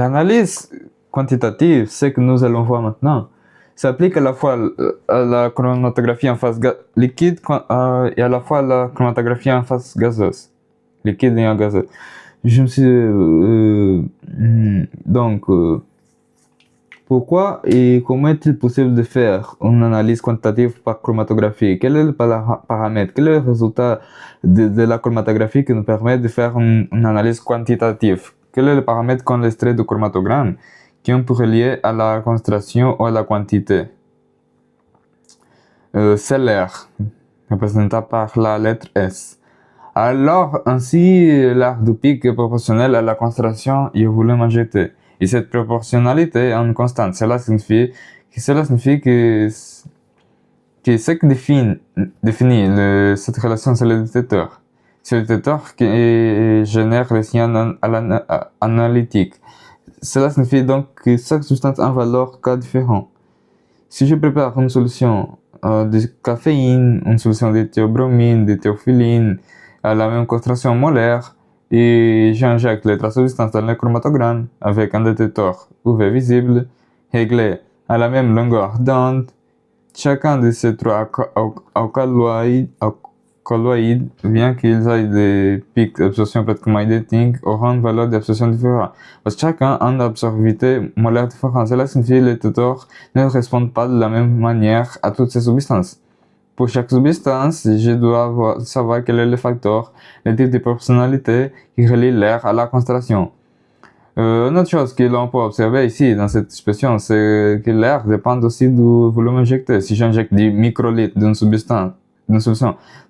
L'analyse quantitative, c'est que nous allons voir maintenant, s'applique à la fois à la chromatographie en phase liquide et à la fois à la chromatographie en phase gazeuse, liquide et en gazeuse. Je me suis donc pourquoi et comment est-il possible de faire une analyse quantitative par chromatographie? Quel est le paramètre? Quel est le résultat de la chromatographie qui nous permet de faire une analyse quantitative? Quel est le paramètre qu'on extrait du chromatogramme qui on peut relier à la concentration ou à la quantité? C'est l'air, représenté par la lettre S. Alors, ainsi, l'air du pic est proportionnel à la concentration et au volume injecté. Et cette proportionnalité est une constante. Cela signifie que ce qui définit cette relation, c'est le détecteur. C'est le détecteur qui génère les signaux analytiques. Cela signifie donc que chaque substance a un valeur K différent. Si je prépare une solution de caféine, une solution de théobromine, de théophyline, à la même concentration molaire, et j'injecte les trois substances dans le chromatogramme avec un détecteur UV visible, réglé à la même longueur d'onde. Chacun de ces trois alcaloïdes, bien qu'ils aient des pics d'absorption pratiquement identiques, auront une valeur d'absorption différente. Parce que chacun a une absorbité molaire différente. Cela signifie que les détecteurs ne répondent pas de la même manière à toutes ces substances. Pour chaque substance, je dois savoir quel est le facteur, le type de proportionnalité qui relie l'air à la concentration. Une autre chose que l'on peut observer ici dans cette expression, c'est que l'air dépend aussi du volume injecté. Si j'injecte 10 microlitres d'une solution,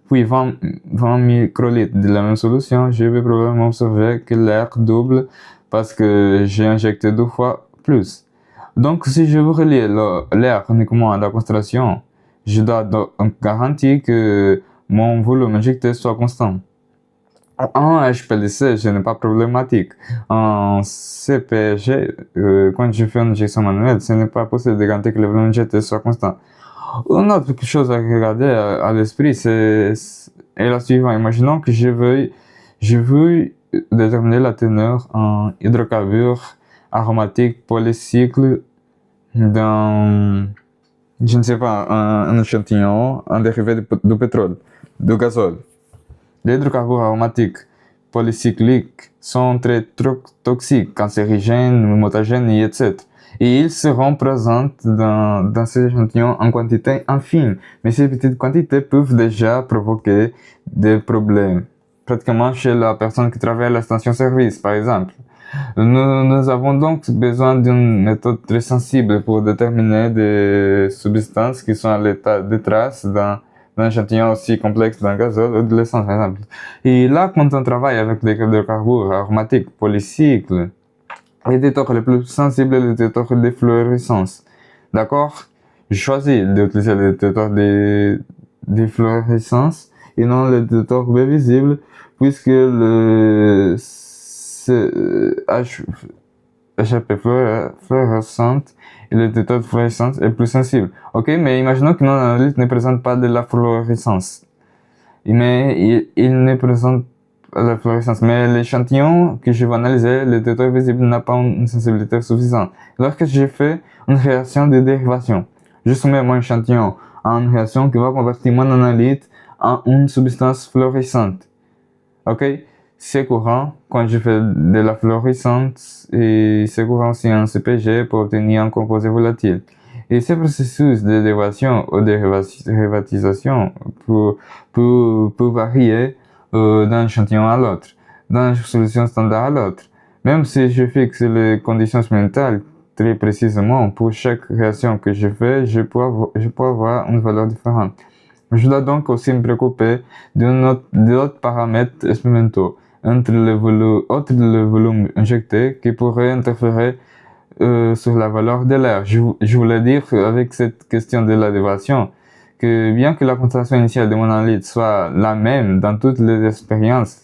puis 20 microlitres de la même solution, je vais probablement observer que l'air double parce que j'ai injecté 2 fois plus. Donc, si je veux relier l'air uniquement à la concentration, je dois garantir que mon volume injecté soit constant. En HPLC, ce n'est pas problématique. En CPG, quand je fais une injection manuelle, ce n'est pas possible de garantir que le volume injecté soit constant. Une autre chose à regarder à l'esprit, c'est la suivante. Imaginons que je veux déterminer la teneur en hydrocarbures aromatiques polycycles dans, je ne sais pas, un échantillon, un dérivé du pétrole, du gazole. Les hydrocarbures aromatiques polycycliques sont très toxiques, cancérigènes, mutagènes, etc. Et ils seront présents dans ces échantillons en quantité infime. Mais ces petites quantités peuvent déjà provoquer des problèmes, pratiquement chez la personne qui travaille à la station-service, par exemple. Nous avons donc besoin d'une méthode très sensible pour déterminer des substances qui sont à l'état de traces dans un échantillon aussi complexe d'un gazole ou de l'essence, par exemple. Et là, quand on travaille avec des hydrocarbures aromatiques polycycles, le détecteur le plus sensible est le détecteur de fluorescence. D'accord? Je choisis d'utiliser le détecteur de fluorescence et non le détecteur B visible, puisque le HP fluorescente et le détecteur de fluorescence est plus sensible. Ok, mais imaginons que notre analyse ne présente pas de la fluorescence. Mais il ne présente pas de la fluorescence. Mais l'échantillon que je vais analyser, le détecteur visible n'a pas une sensibilité suffisante. Lorsque je fais une réaction de dérivation, je soumets mon échantillon à une réaction qui va convertir mon analyse en une substance fluorescente. Ok? C'est courant quand je fais de la fluorescence et c'est courant aussi en CPG pour obtenir un composé volatile. Et ce processus de dérivation ou de dérivatisation peut varier d'un échantillon à l'autre, d'une solution standard à l'autre. Même si je fixe les conditions expérimentales très précisément, pour chaque réaction que je fais, je peux avoir une valeur différente. Je dois donc aussi me préoccuper d'autres paramètres expérimentaux entre le volume injecté qui pourrait interférer sur la valeur de l'air. Je voulais dire avec cette question de la dérivation que bien que la concentration initiale de mon analyse soit la même dans toutes les expériences,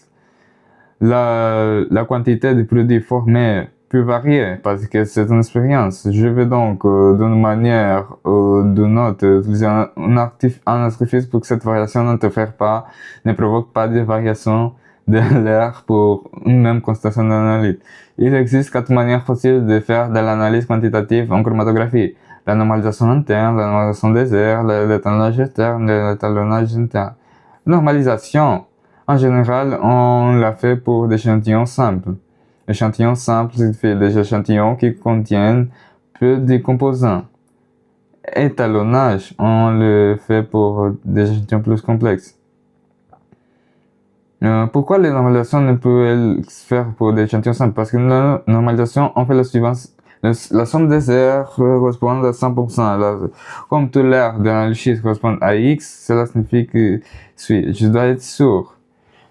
la quantité de produits formés peut varier parce que c'est une expérience. Je vais donc d'une manière ou d'une autre utiliser un artifice pour que cette variation ne provoque pas de variation de l'air pour une même concentration d'analyse. Il existe 4 manières possibles de faire de l'analyse quantitative en chromatographie. La normalisation interne, la normalisation des airs, l'étalonnage externe, l'étalonnage interne. Normalisation, en général, on l'a fait pour des échantillons simples. Échantillons simples signifie des échantillons qui contiennent peu de composants. Étalonnage, on le fait pour des échantillons plus complexes. Pourquoi les normalisations ne peuvent se faire pour des échantillons simples? Parce que la normalisation, on fait la suivante. La somme des airs correspond à 100%. Comme tout l'air de l'analyse correspond à X, cela signifie que je dois être sûr.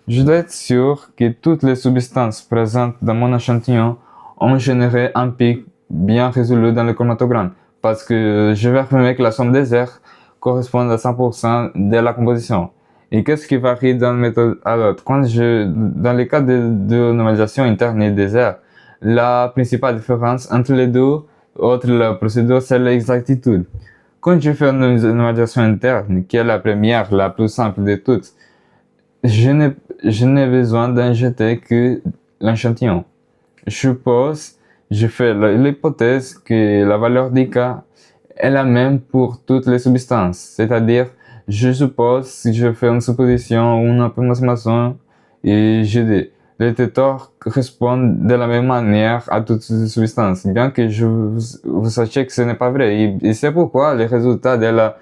Je dois être sûr que toutes les substances présentes dans mon échantillon ont généré un pic bien résolu dans le chromatogramme. Parce que je vais affirmer que la somme des airs correspond à 100% de la composition. Et qu'est-ce qui varie d'une méthode à l'autre? Dans le cas de normalisation interne et des airs, la principale différence entre les deux autres la procédure, c'est l'exactitude. Quand je fais une normalisation interne, qui est la première, la plus simple de toutes, je n'ai besoin d'injecter que l'échantillon. Je fais l'hypothèse que la valeur d'K est la même pour toutes les substances, c'est-à-dire je suppose que je fais une supposition ou une approximation et je dis les détecteurs correspondent de la même manière à toutes les substances, bien que vous sachiez que ce n'est pas vrai. Et c'est pourquoi le résultat de la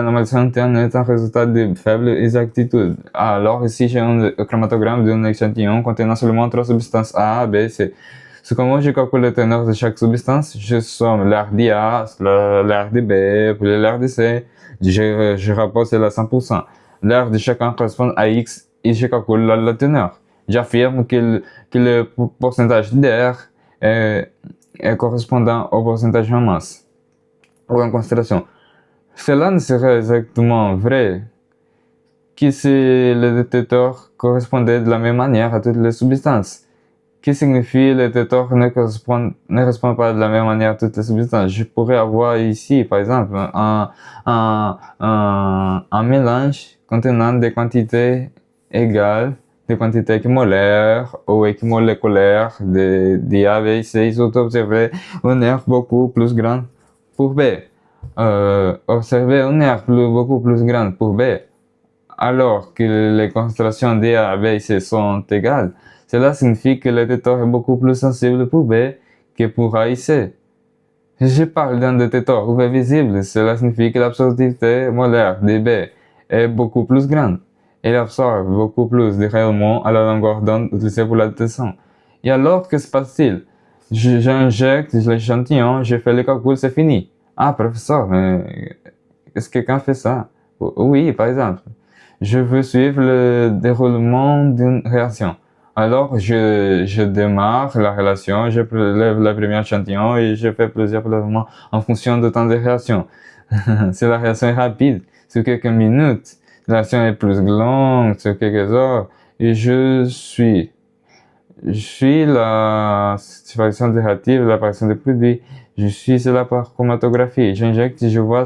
normalisation interne est un résultat de faible exactitude. Alors ici j'ai un chromatogramme d'un échantillon contenant seulement 3 substances A, B, C. C'est comment je calcule le teneur de chaque substance. Je somme l'air d'A, l'air de B, puis l'air de C. Je rapporte cela à 100%. L'air de chacun correspond à X et je calcule la teneur. J'affirme que le pourcentage d'air est correspondant au pourcentage en masse ou en concentration. Cela ne serait exactement vrai que si le détecteur correspondait de la même manière à toutes les substances. Qui signifie le détecteur ne correspond pas de la même manière à toutes les substances. Je pourrais avoir ici, par exemple, un mélange contenant des quantités égales, des quantités équimolaires ou équimoléculaires de A, B et C. Ils ont observé un air beaucoup plus grand pour B. Observer un air beaucoup plus grand pour B, alors que les concentrations de A, B et C sont égales. Cela signifie que le détecteur est beaucoup plus sensible pour B que pour A et C. Si je parle d'un détecteur UV visible, cela signifie que l'absorptivité molaire de B est beaucoup plus grande. Il absorbe beaucoup plus de rayonnement à la longueur d'onde utilisée pour la détection. Et alors, que se passe-t-il? J'injecte l'échantillon, je fais le calcul, c'est fini. Ah, professeur, mais est-ce que quelqu'un fait ça? Oui, par exemple. Je veux suivre le déroulement d'une réaction. Alors, je démarre la relation, je prélève le premier échantillon et je fais plusieurs prélèvements en fonction du temps de réaction. Si la réaction est rapide, sur quelques minutes, la réaction est plus longue, sur quelques heures, et je suis la situation dérivative, l'apparition des produits, je suis cela par chromatographie. J'injecte et je vois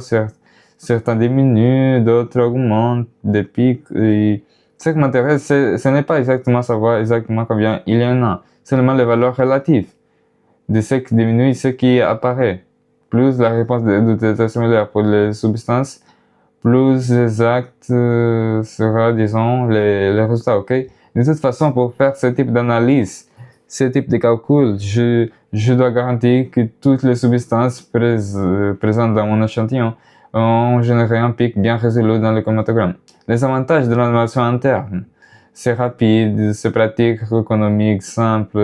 certains diminuent, d'autres augmentent, des pics, et ce qui m'intéresse, ce n'est pas exactement savoir exactement combien il y en a, seulement les valeurs relatives de ce qui diminue et ce qui apparaît. Plus la réponse de détection similaire pour les substances, plus exact sera, disons, les résultats, ok? De toute façon, pour faire ce type d'analyse, ce type de calcul, je dois garantir que toutes les substances présentes dans mon échantillon ont généré un pic bien résolu dans le chromatogramme. Les avantages de l'animation interne, c'est rapide, c'est pratique, économique, simple.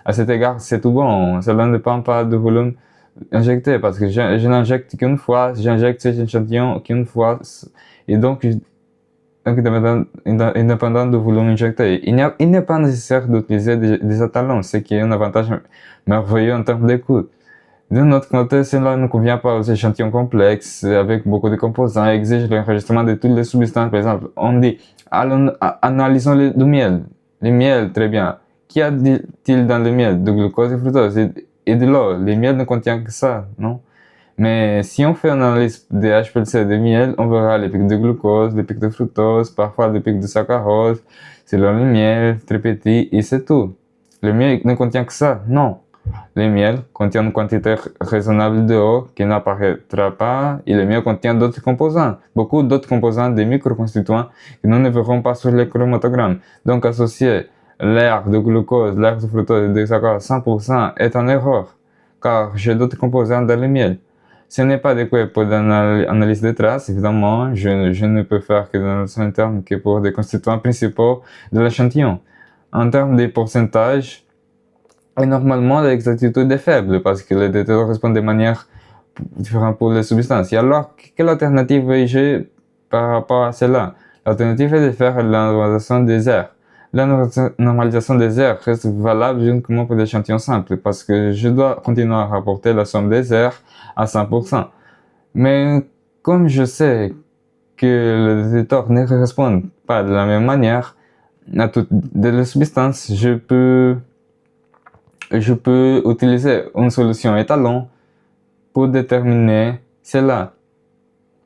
À cet égard, c'est tout bon. Cela ne dépend pas du volume injecté parce que je n'injecte qu'une fois, j'injecte cet échantillon qu'une fois et donc indépendant du volume injecté. Il n'est pas nécessaire d'utiliser des étalons, ce qui est un avantage merveilleux en termes de coût. D'un autre côté, cela ne convient pas aux échantillons complexes, avec beaucoup de composants, et exige l'enregistrement de toutes les substances. Par exemple, on dit, analysons le miel. Le miel, très bien. Qu'y a-t-il dans le miel? De glucose et fructose et de l'eau. Le miel ne contient que ça, non? Mais si on fait une analyse de HPLC de miel, on verra les pics de glucose, les pics de fructose, parfois des pics de saccharose. C'est le miel, très petit, et c'est tout. Le miel ne contient que ça? Non. Le miel contient une quantité raisonnable d'eau qui n'apparaîtra pas, et le miel contient d'autres composants, beaucoup d'autres composants, des microconstituants que nous ne verrons pas sur les chromatogramme. Donc associer l'air de glucose, l'air de fructose et de saccharose à 100% est en erreur, car j'ai d'autres composants dans le miel. Ce n'est pas adéquat pour l'analyse des traces, évidemment, je ne peux faire que de l'analyse interne que pour des constituants principaux de l'échantillon. En termes de pourcentage, et normalement, l'exactitude est faible parce que les détecteurs répondent de manière différente pour les substances. Et alors, quelle alternative j'ai par rapport à cela? L'alternative est de faire la normalisation des airs. La normalisation des airs reste valable uniquement pour des échantillons simples parce que je dois continuer à rapporter la somme des airs à 100%. Mais comme je sais que les détecteurs ne répondent pas de la même manière à toutes les substances, je peux utiliser une solution étalon pour déterminer cela,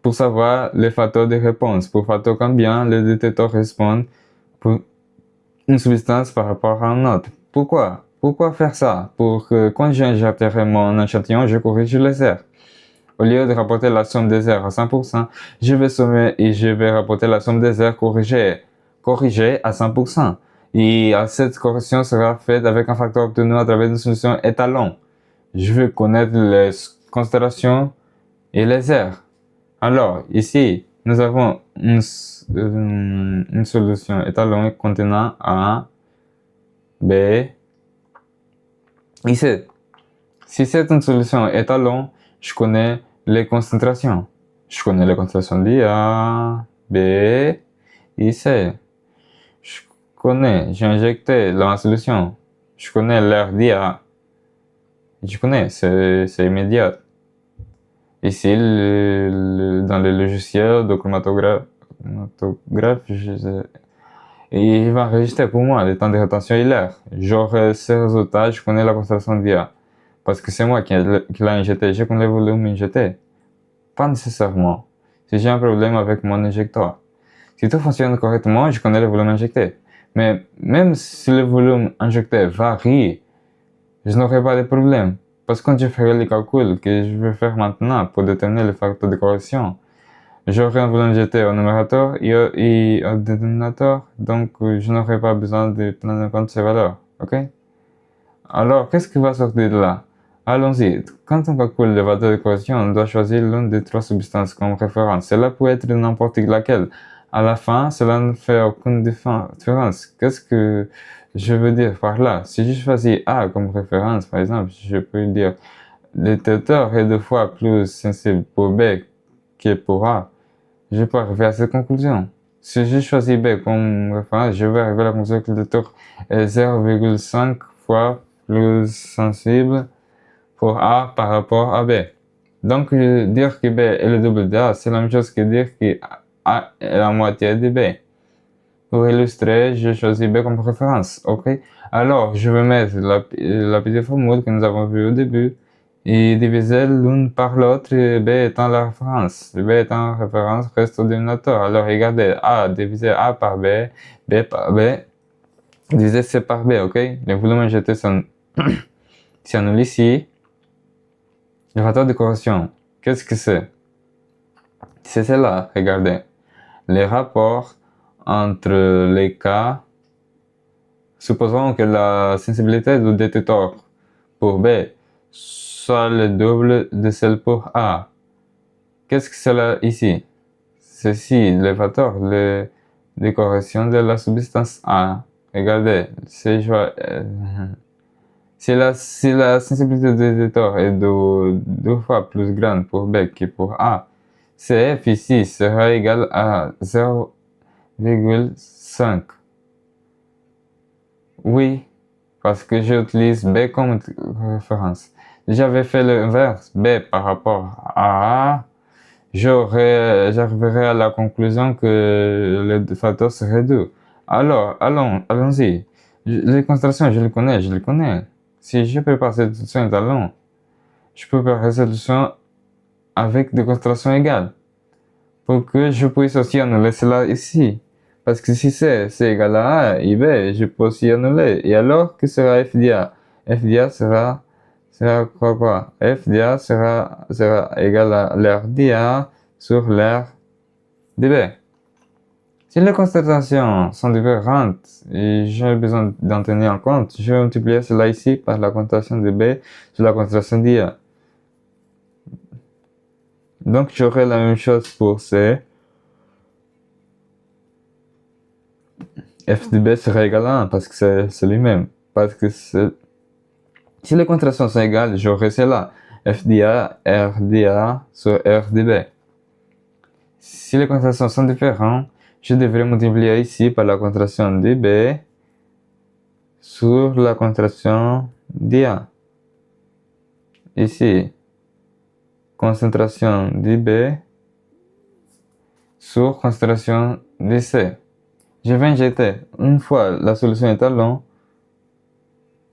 pour savoir les facteurs de réponse, pour savoir combien les détecteurs répondent pour une substance par rapport à une autre. Pourquoi? Pourquoi faire ça? Pour que quand j'injecterai mon échantillon, je corrige les airs. Au lieu de rapporter la somme des airs à 100%, je vais rapporter la somme des airs corrigée à 100%. Et cette correction sera faite avec un facteur obtenu à travers une solution étalon. Je veux connaître les concentrations et les airs. Alors, ici, nous avons une solution étalon contenant A, B et C. Si c'est une solution étalon, je connais les concentrations. Je connais les concentrations d'A, B et C. J'ai injecté la solution. Je connais l'air d'IA. Je connais, c'est immédiat. Ici, dans le logiciel de chromatographe, il va enregistrer pour moi le temps de rétention et l'air. J'aurai ces résultats, je connais la concentration d'IA. Parce que c'est moi qui l'ai injecté, je connais le volume injecté. Pas nécessairement. Si j'ai un problème avec mon injecteur. Si tout fonctionne correctement, je connais le volume injecté. Mais même si le volume injecté varie, je n'aurai pas de problème. Parce que quand je ferai les calculs que je vais faire maintenant pour déterminer le facteur de correction, j'aurai un volume injecté au numérateur et au dénominateur, donc je n'aurai pas besoin de prendre en compte ces valeurs. Ok? Alors, qu'est-ce qui va sortir de là? Allons-y. Quand on calcule les valeurs de correction, on doit choisir l'une des trois substances comme référence. Cela peut être n'importe laquelle. À la fin, cela ne fait aucune différence. Qu'est-ce que je veux dire par là? Si je choisis A comme référence, par exemple, je peux dire le détecteur est 2 fois plus sensible pour B que pour A. Je peux arriver à cette conclusion. Si je choisis B comme référence, je vais arriver à la conclusion que le détecteur est 0,5 fois plus sensible pour A par rapport à B. Donc, dire que B est le double de A, c'est la même chose que dire que A est la moitié de B. Pour illustrer, je choisis B comme référence, ok? Alors, je vais mettre la petite formule que nous avons vue au début et diviser l'une par l'autre, B étant la référence. B étant la référence reste au dénominateur. Alors, regardez, A divisé A par B, B par B, divisé C par B, ok? Les volumes injectés sont s'annulent ici. Le facteur de correction, qu'est-ce que c'est? C'est cela, regardez. Les rapports entre les cas, supposons que la sensibilité du détecteur pour B soit le double de celle pour A. Qu'est-ce que c'est là ici? Ceci, le facteur de correction de la substance A. Regardez, si la sensibilité du détecteur est 2 fois plus grande pour B que pour A, CF ici sera égal à 0,5. Oui, parce que j'utilise B comme référence. J'avais fait l'inverse, B par rapport à A, j'arriverai à la conclusion que le facteur serait 2. Alors, allons-y. Les concentrations, je les connais. Si je prépare cette solution étalon, je peux préparer cette solution avec des concentrations égales pour que je puisse aussi annuler cela ici. Parce que si c'est égal à A et B, je peux aussi annuler. Et alors, que sera f d'A? F d'A sera quoi? F d'A sera égal à l'air d'A sur l'air de B. Si les constatations sont différentes et j'ai besoin d'en tenir en compte, je vais multiplier cela ici par la concentration de B sur la concentration d'A. Donc j'aurai la même chose pour C. F de B sera égal à 1 parce que c'est lui-même. Parce que si les concentrations sont égales, j'aurai cela. F d'A, R d'A sur R de B. Si les concentrations sont différentes, je devrais multiplier ici par la concentration de B sur la concentration d'A. Ici, concentration de B sur concentration de C. Je vais injecter une fois la solution étalon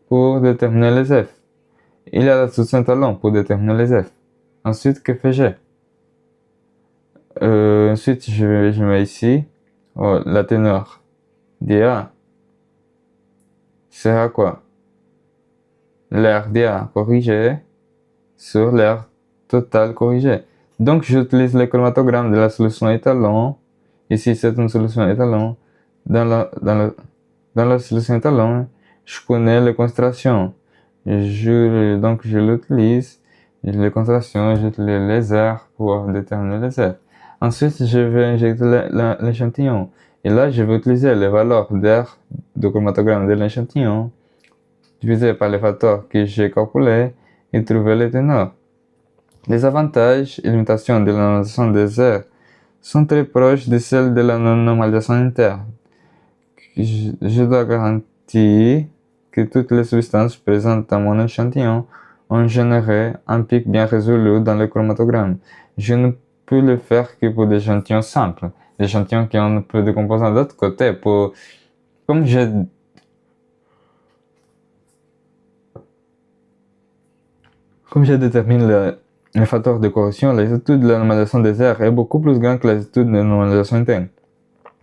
pour déterminer les F. Il y a la solution étalon pour déterminer les F. Ensuite, que fais-je? Ensuite, je mets ici la teneur dA sera quoi? L'air dA corrigé sur l'air total corrigé. Donc, j'utilise le chromatogramme de la solution étalon. Ici, c'est une solution étalon. Dans la solution étalon, je connais les concentrations. Donc, je l'utilise. Les concentrations, j'utilise les R pour déterminer les R. Ensuite, je vais injecter l'échantillon. Et là, je vais utiliser les valeurs d'air du chromatogramme de l'échantillon divisé par les facteurs que j'ai calculés et trouver les teneurs. Les avantages et limitations de la normalisation des R sont très proches de celles de la normalisation interne. Je dois garantir que toutes les substances présentes dans mon échantillon ont généré un pic bien résolu dans le chromatogramme. Je ne peux le faire que pour des échantillons simples, des échantillons qui ont peu de composants. D'autre côté, comme je détermine les facteurs de correction, l'étude de la normalisation des R est beaucoup plus grande que l'étude de la normalisation interne.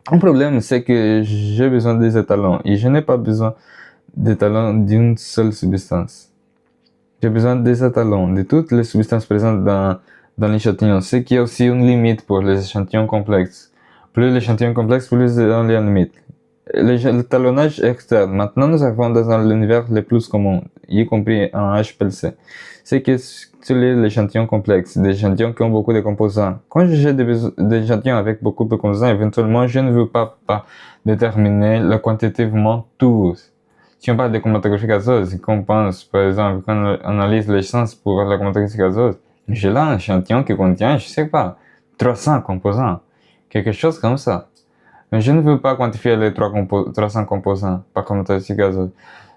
Un problème, c'est que j'ai besoin des étalons et je n'ai pas besoin d'étalons d'une seule substance. J'ai besoin des étalons de toutes les substances présentes dans l'échantillon, ce qui est aussi une limite pour les échantillons complexes. Plus l'échantillon complexe, plus on est en limite. L'étalonnage externe. Maintenant, nous arrivons dans l'univers le plus commun, y compris en HPLC. C'est que sur l'échantillon complexe, des échantillons qui ont beaucoup de composants. Quand j'ai des échantillons avec beaucoup de composants, éventuellement, je ne veux pas déterminer quantitativement tous. Si on parle de chromatographie gazeuse, qu'on pense, par exemple, quand on analyse l'essence pour la chromatographie gazeuse, j'ai là un échantillon qui contient, je sais pas, 300 composants. Quelque chose comme ça. Mais je ne veux pas quantifier les 300 composants par chromatographie gazeuse.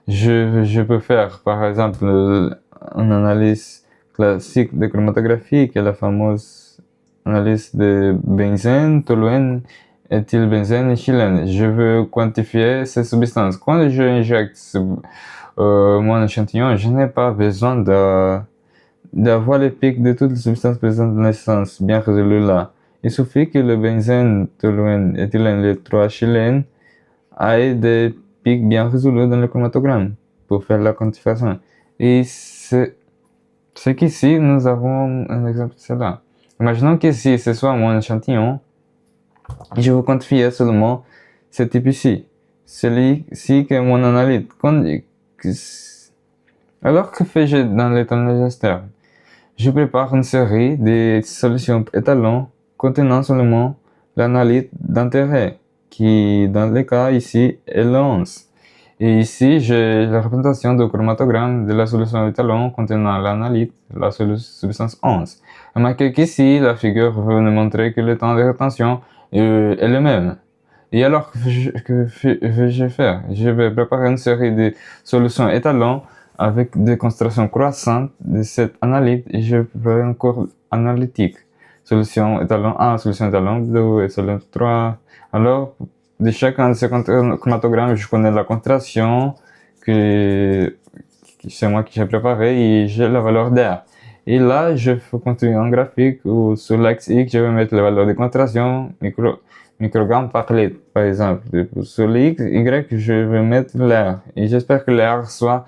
Je peux faire, par exemple, une analyse classique de chromatographie, qui est la fameuse analyse de benzène, toluène, éthylbenzène et chilène. Je veux quantifier ces substances. Quand je injecte mon échantillon, je n'ai pas besoin d'avoir les pics de toutes les substances présentes dans l'essence bien résolues là. Il suffit que le benzène, toluène, éthylène, les 3 chilènes aient des pics bien résolus dans le chromatogramme pour faire la quantification. Et c'est qu'ici, nous avons un exemple de cela. Imaginons qu'ici, ce soit mon échantillon, et je veux quantifier seulement ce type ici. Celui-ci qui est mon analyte. Alors que fais-je dans l'étalonnage externe? Je prépare une série de solutions étalons contenant seulement l'analyte d'intérêt, qui dans le cas ici est le 11. Et ici, j'ai la représentation du chromatogramme de la solution étalon contenant l'analyte, la substance 11. Remarquez qu'ici, la figure veut nous montrer que le temps de rétention est le même. Et alors, que vais-je faire? Je vais préparer une série de solutions étalons avec des concentrations croissantes de cette analyte et je ferai un cours analytique. Solution étalon 1, solution étalon 2 et solution 3. Alors, de chacun de ces chromatogrammes, je connais la concentration que c'est moi qui j'ai préparé et j'ai la valeur d'air. Et là, je vais construire un graphique où sur l'axe X, je vais mettre les valeurs de concentration, microgrammes par litre, par exemple. Sur le X, Y, je vais mettre l'air. Et j'espère que l'air soit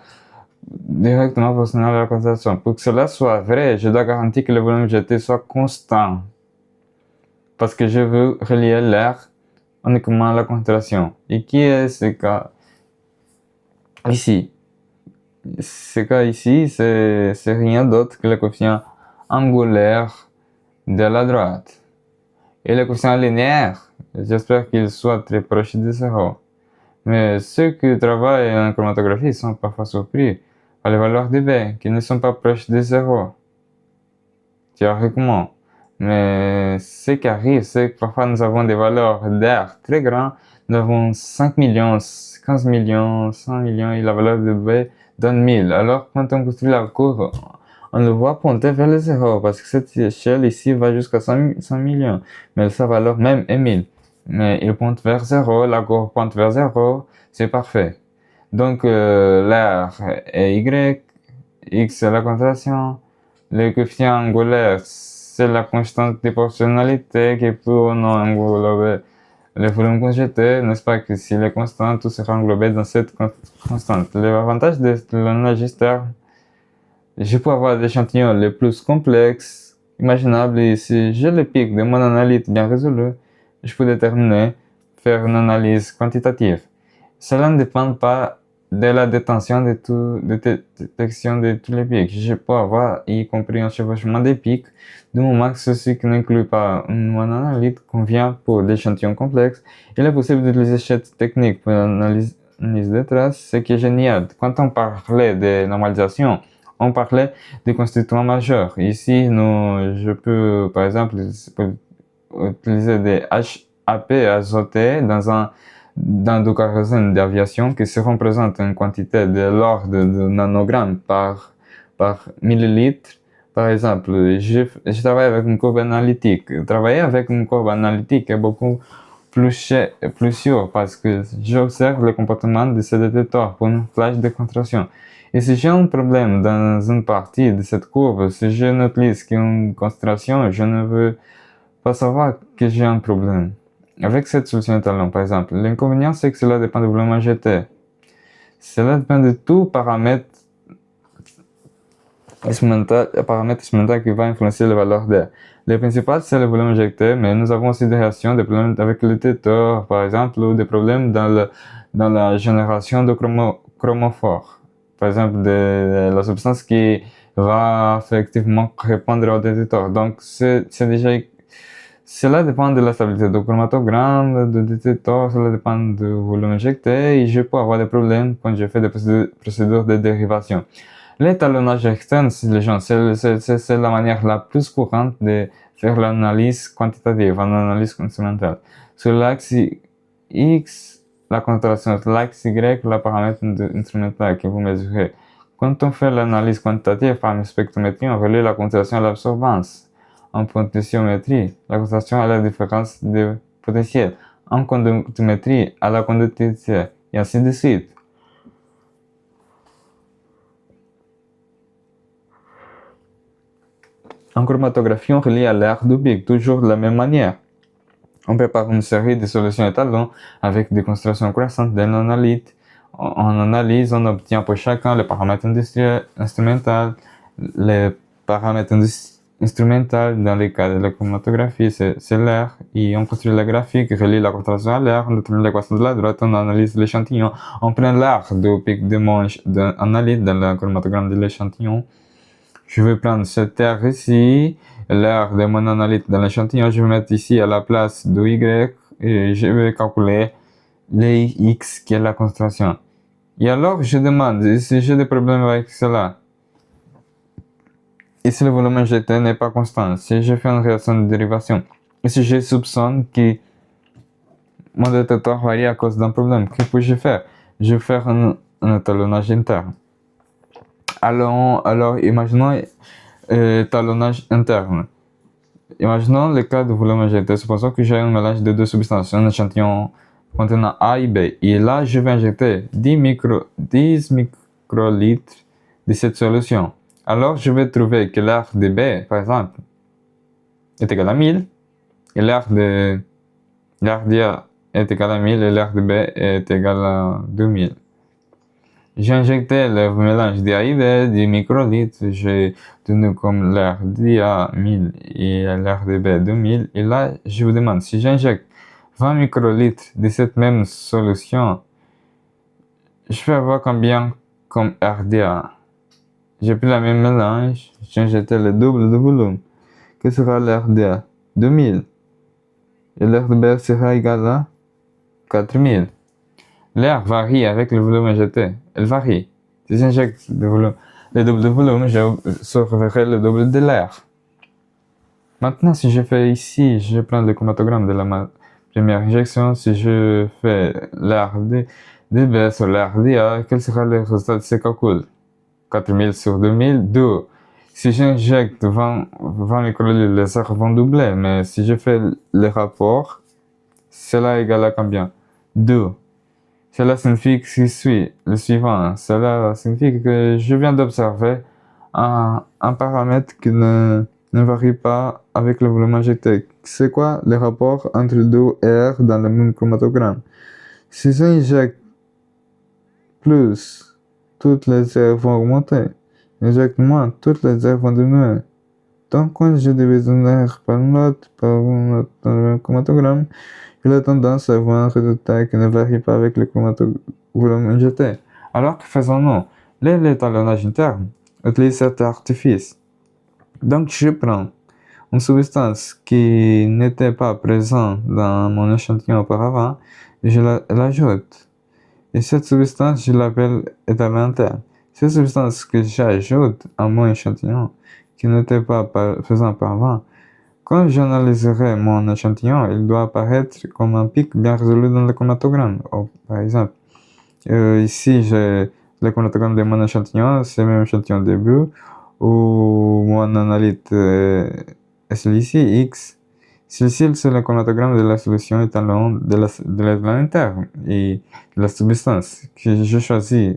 directement proportionnel à la concentration. Pour que cela soit vrai, je dois garantir que le volume jeté soit constant. Parce que je veux relier l'air uniquement à la concentration. Et qui est ce cas ici? Ce cas ici, c'est rien d'autre que le coefficient angulaire de la droite. Et le coefficient linéaire, j'espère qu'il soit très proche de 0. Mais ceux qui travaillent en chromatographie sont parfois surpris par les valeurs de B, qui ne sont pas proches de 0. Théoriquement. Mais ce qui arrive, c'est que parfois nous avons des valeurs d'air très grandes. Nous avons 5 millions, 15 millions, 100 millions et la valeur de B donne 1000. Alors quand on construit la courbe, on le voit pointer vers le 0 parce que cette échelle ici va jusqu'à 100 millions. Mais sa valeur même est 1000. Mais il pointe vers 0, la courbe pointe vers 0, c'est parfait. Donc l'air est Y, X c'est la concentration, le coefficient angulaire c'est la constante de proportionnalité qui peut non englober le volume conjeté, n'est-ce pas que si les constantes, tout sera englobé dans cette constante. L'avantage de l'analyste, je peux avoir l'échantillon le plus complexe imaginable et si j'ai le pic de mon analyte bien résolu, je peux déterminer, faire une analyse quantitative. Cela ne dépend pas de la détection de détection de tous les pics. Je peux avoir, y compris un chevauchement des pics, du moment que ceci qui n'inclut pas mon analyte convient pour l'échantillon complexe. Il est possible d'utiliser cette technique pour l'analyse des traces, ce qui est génial. Quand on parlait de normalisation, on parlait des constituants majeurs. Ici, je peux, par exemple, utiliser des HAP azotés dans du kérosène d'aviation qui se représente une quantité de l'ordre de nanogrammes par millilitre. Par exemple, je travaille avec une courbe analytique. Travailler avec une courbe analytique est beaucoup plus sûr parce que j'observe le comportement de ce détecteur pour une flash de contraction. Et si j'ai un problème dans une partie de cette courbe, si je n'utilise qu'une concentration, je ne veux pas savoir que j'ai un problème. Avec cette solution étalon, par exemple, l'inconvénient c'est que cela dépend du volume injecté. Cela dépend de tout paramètre instrumental qui va influencer la valeur d'air. Le principal c'est le volume injecté, mais nous avons aussi des réactions, des problèmes avec le détecteur, par exemple, ou des problèmes dans la génération de chromophores. Par exemple, de la substance qui va effectivement répondre au détecteur. Donc, cela dépend de la stabilité du chromatogramme, du détecteur, cela dépend du volume injecté et je peux avoir des problèmes quand je fais des procédures de dérivation. L'étalonnage externe, c'est la manière la plus courante de faire l'analyse quantitative, l'analyse instrumentale. Sur l'axe X, la concentration, sur l'axe Y, le paramètre instrumental que vous mesurez. Quand on fait l'analyse quantitative par spectrométrie, on relie la concentration à l'absorbance. En potentiométrie, la concentration à la différence de potentiel. En conductométrie, à la conductivité, et ainsi de suite. En chromatographie, on relie à l'air du pic, toujours de la même manière. On prépare une série de solutions étalons avec des concentrations croissantes d'un analyte. En analyse, on obtient pour chacun le paramètre instrumental, les paramètres instrumental dans le cas de la chromatographie, c'est l'air, et on construit la graphique, relie la concentration à l'air, on détermine l'équation de la droite, on analyse l'échantillon, on prend l'air du pic de mon analyte dans le chromatogramme de l'échantillon. Je vais prendre cette air ici, l'air de mon analyte dans l'échantillon, je vais mettre ici à la place du Y, et je vais calculer les X qui est la concentration. Et alors, je demande si j'ai des problèmes avec cela. Et si le volume injecté n'est pas constant, si je fais une réaction de dérivation, et si je soupçonne que mon détecteur varie à cause d'un problème, que puis-je faire? Je vais faire un étalonnage interne. Alors imaginons étalonnage interne. Imaginons le cas du volume injecté. Supposons que j'ai un mélange de deux substances, un échantillon contenant A et B. Et là, je vais injecter 10 microlitres de cette solution. Alors, je vais trouver que l'air de B, par exemple, est égal à 1000 et l'air de l'air d'A est égal à 1000 et l'air de B est égal à 2000. J'ai injecté le mélange d'A et B du microlitre, j'ai tenu comme l'air d'A 1000 et l'air de B 2000, et là je vous demande, si j'injecte 20 microlitres de cette même solution, je vais avoir combien comme RDA? J'ai pris la même mélange, j'ai injecté le double de volume. Que sera l'RDA? 2000. Et l'RDB sera égal à 4000. L'air varie avec le volume injecté. Elle varie. Si j'injecte le double de volume, je sauverai le double de l'air. Maintenant, si je fais ici, je prends le chromatogramme de la première injection. Si je fais l'air DB sur l'air DA, quel sera le résultat de ce calcul? 4000 sur 2000, 2. Si j'injecte 20 microlitres, les airs vont doubler, mais si je fais le rapport, cela est égal à combien? 2. Cela signifie que si suit le suivant. Cela signifie que je viens d'observer un paramètre qui ne varie pas avec le volume injecté. C'est quoi le rapport entre 2 et R dans le même chromatogramme? Si j'injecte plus, toutes les aires vont augmenter. Injecte moins, toutes les aires vont diminuer. Donc, quand je divise une aire par une autre dans le même chromatogramme, j'ai la tendance à avoir un résultat qui ne varie pas avec le volume injecté. Alors que faisons-nous? L'étalonnage interne utilise cet artifice. Donc, je prends une substance qui n'était pas présente dans mon échantillon auparavant et je l'ajoute. Et cette substance, je l'appelle étalon interne. Cette substance que j'ajoute à mon échantillon, qui n'était pas présent auparavant, quand j'analyserai mon échantillon, il doit apparaître comme un pic bien résolu dans le chromatogramme. Par exemple, ici j'ai le chromatogramme de mon échantillon, c'est le même échantillon de début, où mon analyte est celui-ci, X. Celui-ci, c'est le chromatogramme de la solution étalon de l'étalon interne et de la substance que je choisis.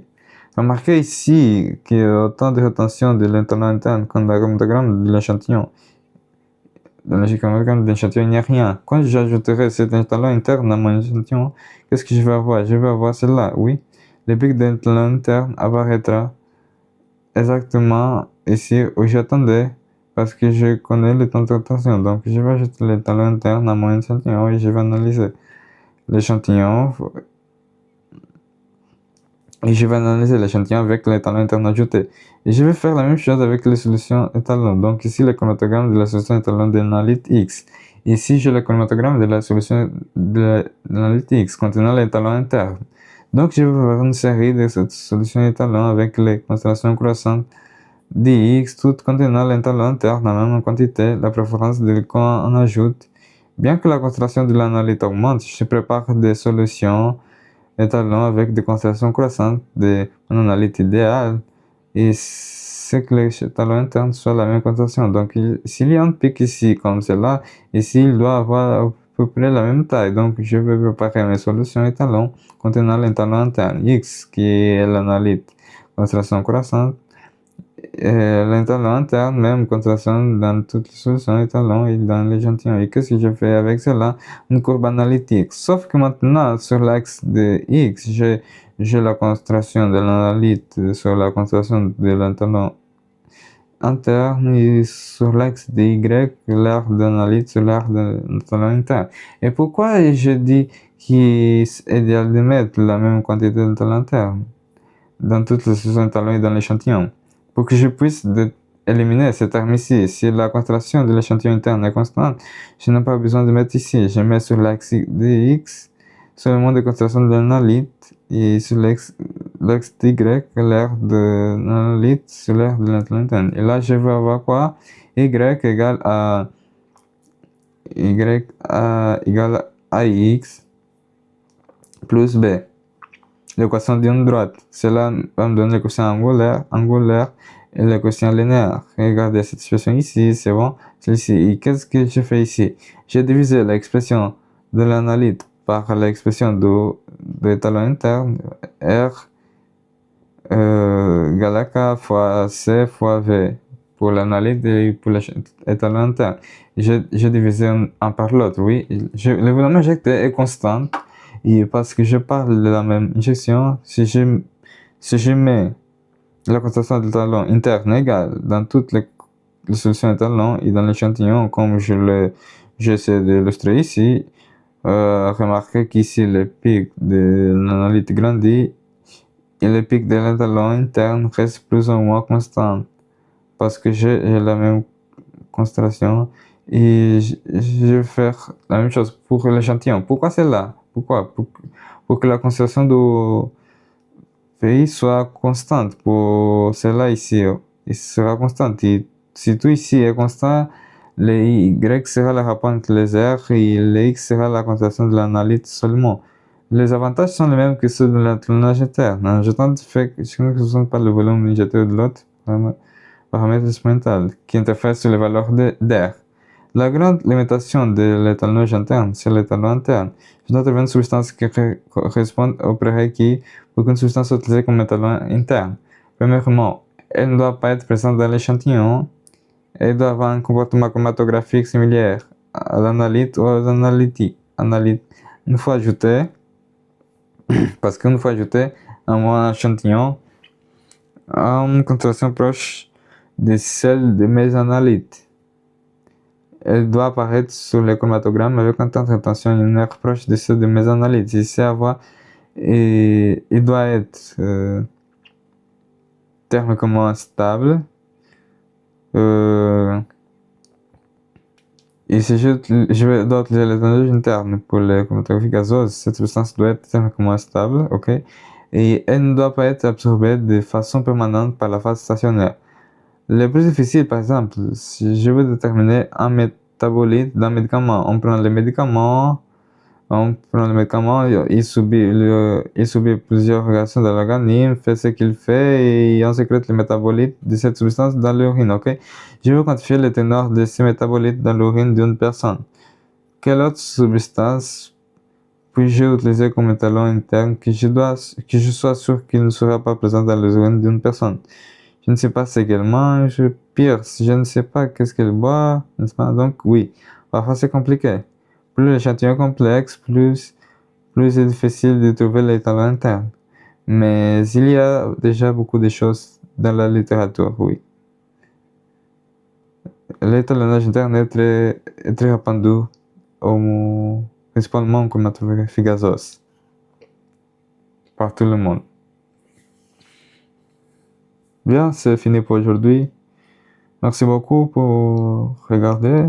Remarquez ici qu'il y a autant de rétention de l'étalon interne qu'un chromatogramme de l'échantillon. Dans le chromatogramme de l'échantillon, il n'y a rien. Quand j'ajouterai cet étalon interne à mon échantillon, qu'est-ce que je vais avoir? Je vais avoir celle-là, oui. Le pic de l'étalon interne apparaîtra exactement ici où j'attendais, parce que je connais le temps de rotation. Donc, je vais ajouter l'étalon interne à mon échantillon et je vais analyser l'échantillon. Et je vais analyser l'échantillon avec l'étalon interne ajouté. Et je vais faire la même chose avec les solutions étalon. Donc, ici, le chromatogramme de la solution étalon de l'analyte X. Ici, j'ai le chromatogramme de la solution de l'analyte X contenant l'étalon interne. Donc, je vais faire une série de cette solution étalon avec les constellations croissantes dx, toutes contenant l'étalon interne en même quantité, la préférence de quand on ajoute. Bien que la concentration de l'analyte augmente, je prépare des solutions étalon avec des constellations croissantes de mon analyte idéal et c'est que l'étalon interne soit la même concentration. Donc, s'il y a un pic ici comme cela, ici il doit avoir à peu près la même taille. Donc, je vais préparer mes solutions étalon contenant l'étalon interne X qui est l'analyte concentration croissante. L'étalon interne, même concentration dans toutes les solutions étalon et dans l'échantillon. Et qu'est-ce que je fais avec cela? Une courbe analytique. Sauf que maintenant, sur l'axe de X, j'ai la concentration de l'analyte sur la concentration de l'étalon interne et sur l'axe de Y, l'aire d'analyte sur l'aire de l'étalon interne. Et pourquoi je dis qu'il est idéal de mettre la même quantité d'étalon interne dans toutes les solutions étalon et dans l'échantillon? Pour que je puisse éliminer ce terme ici, si la concentration de l'échantillon interne est constante, je n'ai pas besoin de mettre ici. Je mets sur l'axe de X seulement des concentrations de l'analyte et sur l'axe de Y, l'aire de l'analyte sur l'aire de l'étalon interne. Et là, je vais avoir quoi? Y égale à X plus B. L'équation d'une droite. Cela va me donner l'équation angulaire et l'équation linéaire. Regardez cette expression ici, c'est bon. Celle-ci. Et qu'est-ce que je fais ici? J'ai divisé l'expression de l'analyte par l'expression de l'étalon interne, R égale à K fois C fois V. pour l'analyse et pour l'étalon interne. J'ai divisé un par l'autre, oui. Le volume injecté est constant et parce que je parle de la même injection, si je mets la concentration de l'étalon interne égale dans toutes les solutions d'étalon et dans l'échantillon, comme j'essaie de l'illustrer ici, remarquez qu'ici le pic de l'analyte grandit et le pic de l'étalon interne reste plus ou moins constant parce que j'ai la même concentration et je vais faire la même chose pour l'échantillon. Pourquoi c'est là? Pourquoi? Pour que la concentration du pays soit constante. Pour cela ici, il sera constante. Et si tout ici est constant, le Y sera le rapport entre les R et le X sera la concentration de l'analyte seulement. Les avantages sont les mêmes que ceux de l'attelage interne. En jetant du fait que je ne consomme pas le volume injecté de l'autre paramètre instrumental qui interfère sur les valeurs d'air. La grande limitation de l'étalonnage interne, c'est l'étalon interne. Je dois trouver une substance qui corresponde aux prérequis pour qu'une substance soit utilisée comme étalon interne. Premièrement, elle ne doit pas être présente dans l'échantillon. Elle doit avoir un comportement chromatographique similaire à l'analyte ou aux analytiques. Une fois ajouté, parce qu'une fois ajouté à mon échantillon, a une concentration proche de celle de mes analytes. Elle doit apparaître sur le chromatogramme avec un temps de rétention linéaire proche de celle de mes analytes. Ici, il doit être thermiquement stable. Et si je dois utiliser l'étendage interne pour la chromatographie gazeuse, cette substance doit être thermiquement stable, ok? Et elle ne doit pas être absorbée de façon permanente par la phase stationnaire. Le plus difficile, par exemple, si je veux déterminer un métabolite d'un médicament, on prend le médicament, il subit plusieurs réactions dans l'organisme, fait ce qu'il fait et on sécrète le métabolite de cette substance dans l'urine, ok? Je veux quantifier le teneur de ces métabolites dans l'urine d'une personne. Quelle autre substance puis-je utiliser comme étalon interne que je sois sûr qu'il ne sera pas présent dans l'urine d'une personne? Je ne sais pas ce qu'elle mange, pire, je ne sais pas qu'est-ce qu'elle boit, n'est-ce pas? Donc oui, parfois c'est compliqué. Plus l'échantillon est complexe, plus c'est difficile de trouver l'étalon interne. Mais il y a déjà beaucoup de choses dans la littérature, oui. L'étalonnage interne est très répandu, principalement en chromatographie gazeuse, par tout le monde. Bien, c'est fini pour aujourd'hui. Merci beaucoup pour regarder.